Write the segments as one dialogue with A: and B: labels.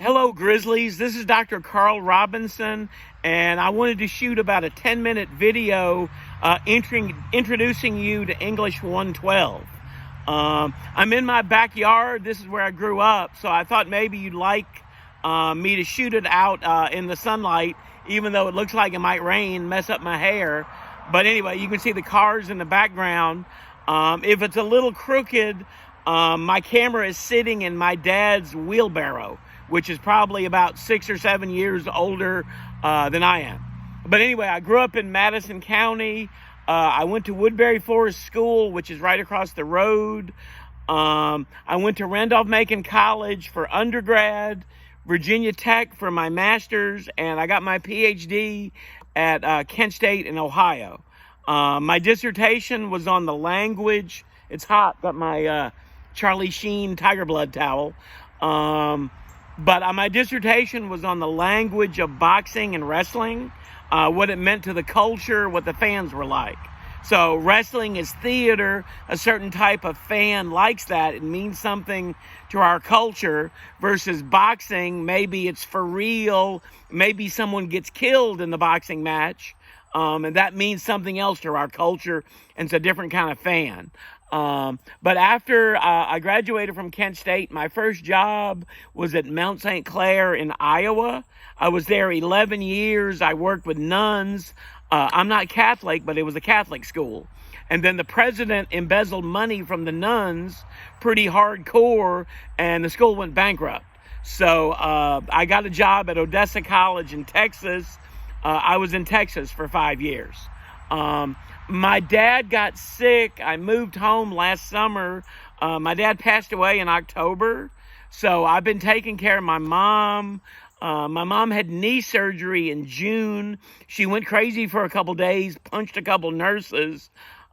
A: Hello, Grizzlies. This is Dr. Carl Robinson, and I wanted to shoot about a 10-minute video introducing you to English 112. I'm in my backyard. This is where I grew up, so I thought maybe you'd like me to shoot it out in the sunlight, even though it looks like it might rain, mess up my hair. But anyway, you can see the cars in the background. If it's a little crooked, my camera is sitting in my dad's wheelbarrow, which is probably about 6 or 7 years older than I am. But anyway, I grew up in Madison County. I went to Woodbury Forest School, which is right across the road. I went to Randolph-Macon College for undergrad, Virginia Tech for my master's, and I got my PhD at Kent State in Ohio. My dissertation was on the language. It's hot. Got my Charlie Sheen Tiger Blood towel. But my dissertation was on the language of boxing and wrestling, what it meant to the culture, what the fans were like. So wrestling is theater. A certain type of fan likes that. It means something to our culture versus boxing. Maybe it's for real. Maybe someone gets killed in the boxing match. And that means something else to our culture, and it's a different kind of fan. But after I graduated from Kent State, my first job was at Mount St. Clair in Iowa. I was there 11 years. I worked with nuns. I'm not Catholic, but it was a Catholic school. And then the president embezzled money from the nuns pretty hardcore, and the school went bankrupt. So I got a job at Odessa College in Texas. I was in Texas for 5 years. My dad got sick. I moved home last summer. My dad passed away in October. So I've been taking care of my mom. My mom had knee surgery in June. She went crazy for a couple days, punched a couple nurses.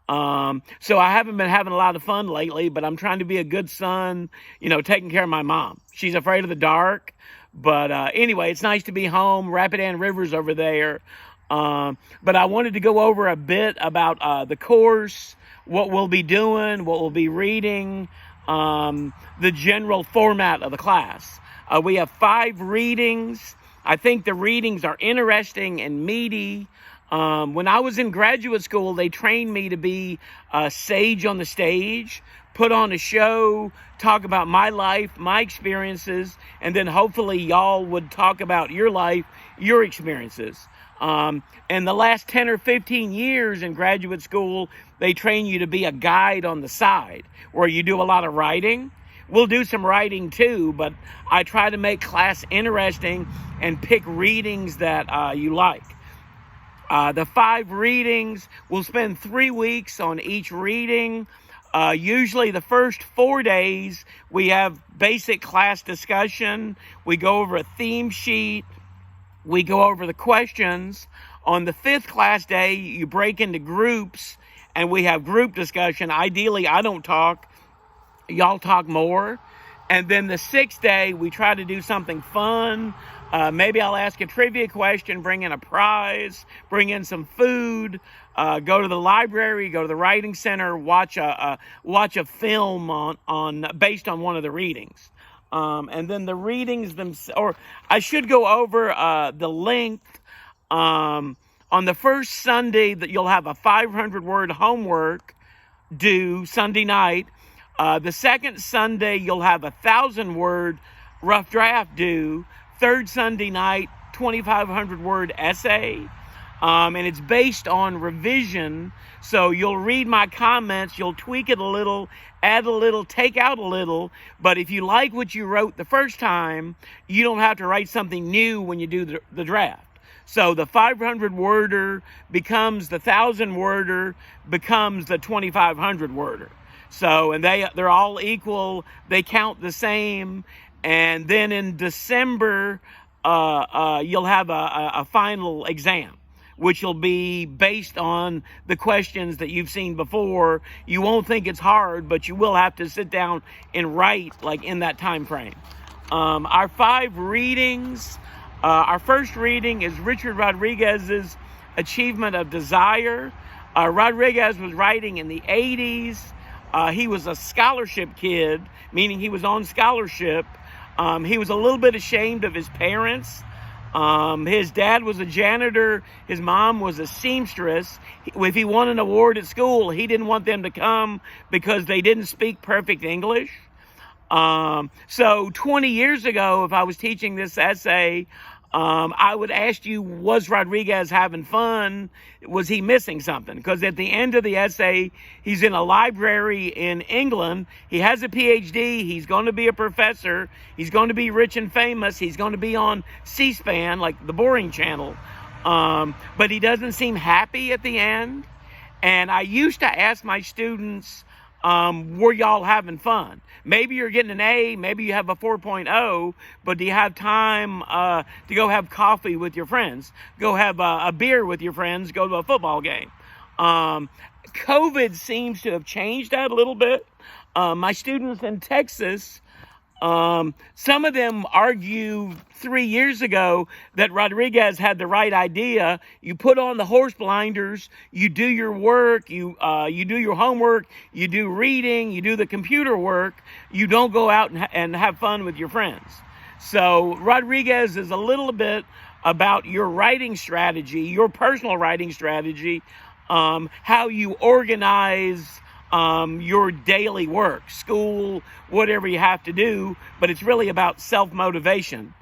A: So I haven't been having a lot of fun lately, but I'm trying to be a good son, taking care of my mom. She's afraid of the dark. But anyway, it's nice to be home. Rapidan River's over there. But I wanted to go over a bit about the course, what we'll be doing, what we'll be reading, the general format of the class. We have 5 readings. I think the readings are interesting and meaty. When I was in graduate school, they trained me to be a sage on the stage, put on a show, talk about my life, my experiences, and then hopefully y'all would talk about your life, your experiences. And the last 10 or 15 years in graduate school, they train you to be a guide on the side, where you do a lot of writing. We'll do some writing too, but I try to make class interesting and pick readings that you like. The 5 readings, we'll spend 3 weeks on each reading. Usually the first 4 days, we have basic class discussion. We go over a theme sheet. We go over the questions. On the 5th class day, you break into groups, and we have group discussion. Ideally, I don't talk. Y'all talk more. And then the 6th day, we try to do something fun. Maybe I'll ask a trivia question, bring in a prize, bring in some food, go to the library, go to the writing center, watch a film based on one of the readings. And then the readings or I should go over the length. On the first Sunday, that you'll have a 500-word homework due Sunday night. The second Sunday, you'll have a 1,000-word rough draft due. Third Sunday night, 2,500-word essay. And it's based on revision. So you'll read my comments, you'll tweak it a little, add a little, take out a little. But if you like what you wrote the first time, you don't have to write something new when you do the draft. So the 500-worder becomes the 1,000-worder, becomes the 2,500-worder. So, and they're all equal. They count the same. And then in December, you'll have a final exam, which will be based on the questions that you've seen before. You won't think it's hard, but you will have to sit down and write like in that time frame. Our 5 readings. Our first reading is Richard Rodriguez's Achievement of Desire. Rodriguez was writing in the 80s. He was a scholarship kid, meaning he was on scholarship. He was a little bit ashamed of his parents. His dad was a janitor. His mom was a seamstress. If he won an award at school, he didn't want them to come because they didn't speak perfect English. So 20 years ago, if I was teaching this essay, I would ask you, was Rodriguez having fun? Was he missing something? Because at the end of the essay, he's in a library in England. He has a PhD. He's going to be a professor. He's going to be rich and famous. He's going to be on C-SPAN, like the Boring Channel. But he doesn't seem happy at the end. And I used to ask my students, were y'all having fun? Maybe you're getting an A, maybe you have a 4.0, but do you have time to go have coffee with your friends? Go have a beer with your friends, go to a football game. COVID seems to have changed that a little bit. My students in Texas, some of them argue 3 years ago that Rodriguez had the right idea. You put on the horse blinders, you do your work, you do your homework, you do reading, you do the computer work, you don't go out and have fun with your friends. So Rodriguez is a little bit about your writing strategy, your personal writing strategy, how you organize your daily work, school, whatever you have to do, but it's really about self-motivation.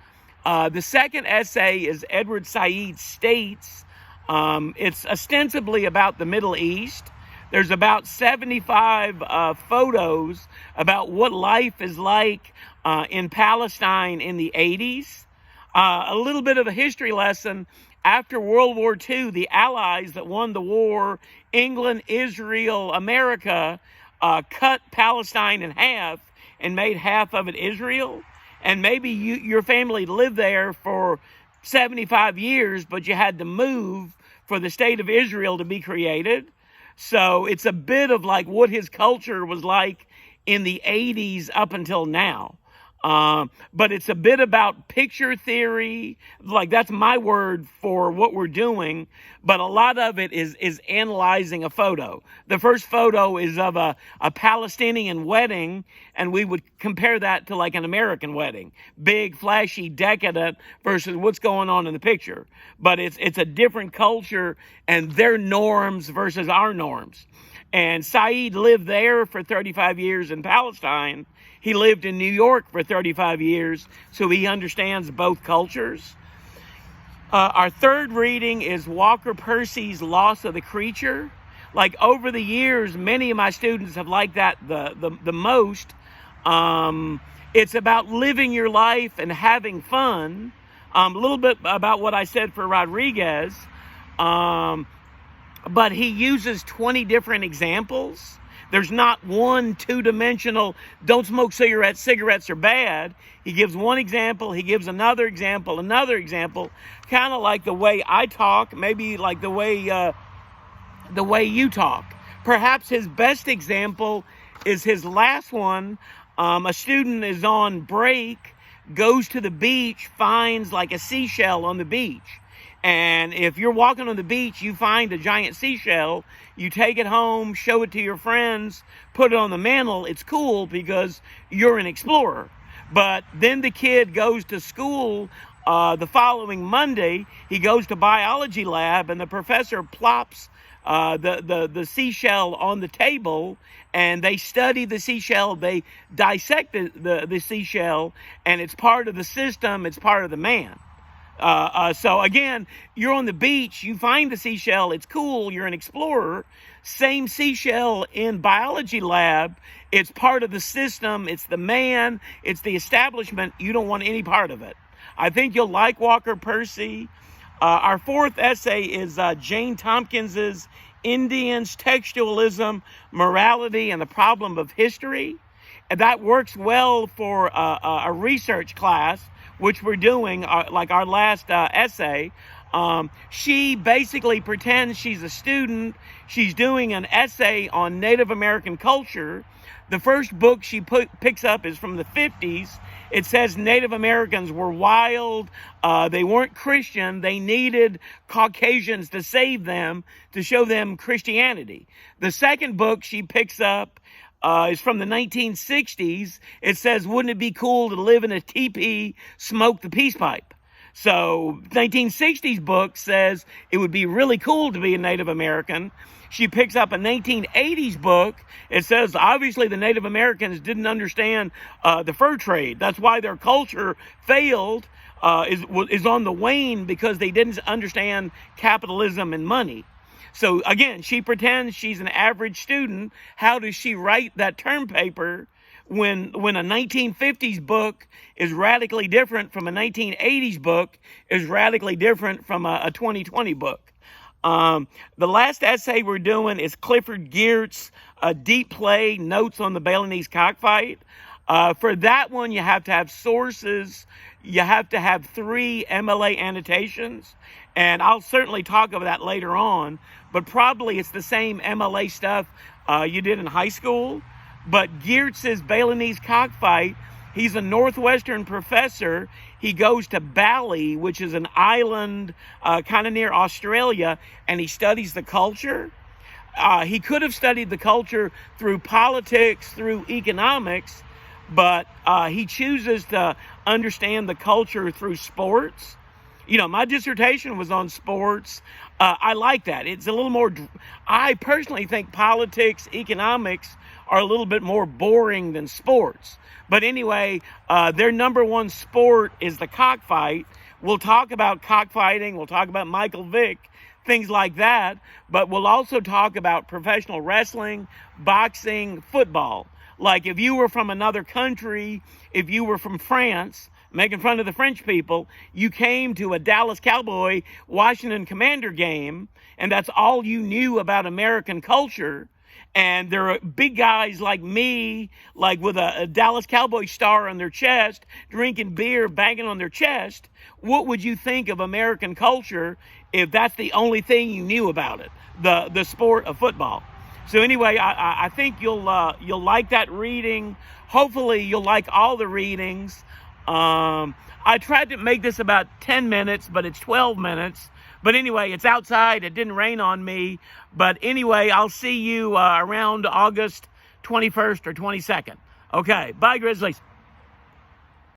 A: The second essay is Edward Said States. It's ostensibly about the Middle East. There's about 75 photos about what life is like in Palestine in the 80s. A little bit of a history lesson. After World War II, the Allies that won the war, England, Israel, America, cut Palestine in half and made half of it Israel. And maybe your family lived there for 75 years, but you had to move for the state of Israel to be created. So it's a bit of like what his culture was like in the 80s up until now. But it's a bit about picture theory. Like that's my word for what we're doing. But a lot of it is analyzing a photo. The first photo is of a Palestinian wedding, and we would compare that to like an American wedding. Big, flashy, decadent versus what's going on in the picture. But it's a different culture and their norms versus our norms. And Said lived there for 35 years in Palestine. He lived in New York for 35 years, so he understands both cultures. Our third reading is Walker Percy's Loss of the Creature. Like over the years, many of my students have liked that the most. It's about living your life and having fun. A little bit about what I said for Rodriguez. But he uses 20 different examples. There's not one two-dimensional, don't smoke cigarettes, cigarettes are bad. He gives one example, he gives another example, kind of like the way I talk, maybe like the way you talk. Perhaps his best example is his last one. A student is on break, goes to the beach, finds like a seashell on the beach. And if you're walking on the beach, you find a giant seashell, you take it home, show it to your friends, put it on the mantle. It's cool because you're an explorer. But then the kid goes to school the following Monday. He goes to biology lab, and the professor plops the seashell on the table, and they study the seashell. They dissect the seashell, and it's part of the system. It's part of the man. So again, you're on the beach, you find the seashell, it's cool, you're an explorer. Same seashell in biology lab, it's part of the system, it's the man, it's the establishment, you don't want any part of it. I think you'll like Walker Percy. Our fourth essay is Jane Tompkins's Indians, Textualism, Morality, and the Problem of History. And that works well for a research class, which we're doing, like our last essay. She basically pretends she's a student. She's doing an essay on Native American culture. The first book she picks up is from the 50s. It says Native Americans were wild. They weren't Christian. They needed Caucasians to save them, to show them Christianity. The second book she picks up is from the 1960s. It says, wouldn't it be cool to live in a teepee, smoke the peace pipe? So 1960s book says it would be really cool to be a Native American. She picks up a 1980s book. It says, obviously, the Native Americans didn't understand the fur trade. That's why their culture failed, is on the wane, because they didn't understand capitalism and money. So again, she pretends she's an average student. How does she write that term paper when a 1950s book is radically different from a 1980s book is radically different from a 2020 book? The last essay we're doing is Clifford Geertz, Deep Play, Notes on the Balinese Cockfight. For that one, you have to have sources. You have to have 3 MLA annotations. And I'll certainly talk about that later on. But probably it's the same MLA stuff you did in high school. But Geertz's Balinese Cockfight, he's a Northwestern professor. He goes to Bali, which is an island kind of near Australia, and he studies the culture. He could have studied the culture through politics, through economics, but he chooses to understand the culture through sports. You know, my dissertation was on sports. I like that. It's a little more, I personally think politics, economics are a little bit more boring than sports. But anyway, their number one sport is the cockfight. We'll talk about cockfighting. We'll talk about Michael Vick, things like that. But we'll also talk about professional wrestling, boxing, football. Like if you were from another country, if you were from France, making fun of the French people, you came to a Dallas Cowboy Washington Commander game, and that's all you knew about American culture. And there are big guys like me, like with a Dallas Cowboy star on their chest, drinking beer, banging on their chest. What would you think of American culture if that's the only thing you knew about it, the sport of football? So anyway, I think you'll like that reading. Hopefully you'll like all the readings. I tried to make this about 10 minutes, but it's 12 minutes. But anyway, it's outside. It didn't rain on me. But anyway, I'll see you around August 21st or 22nd. Okay, bye, Grizzlies.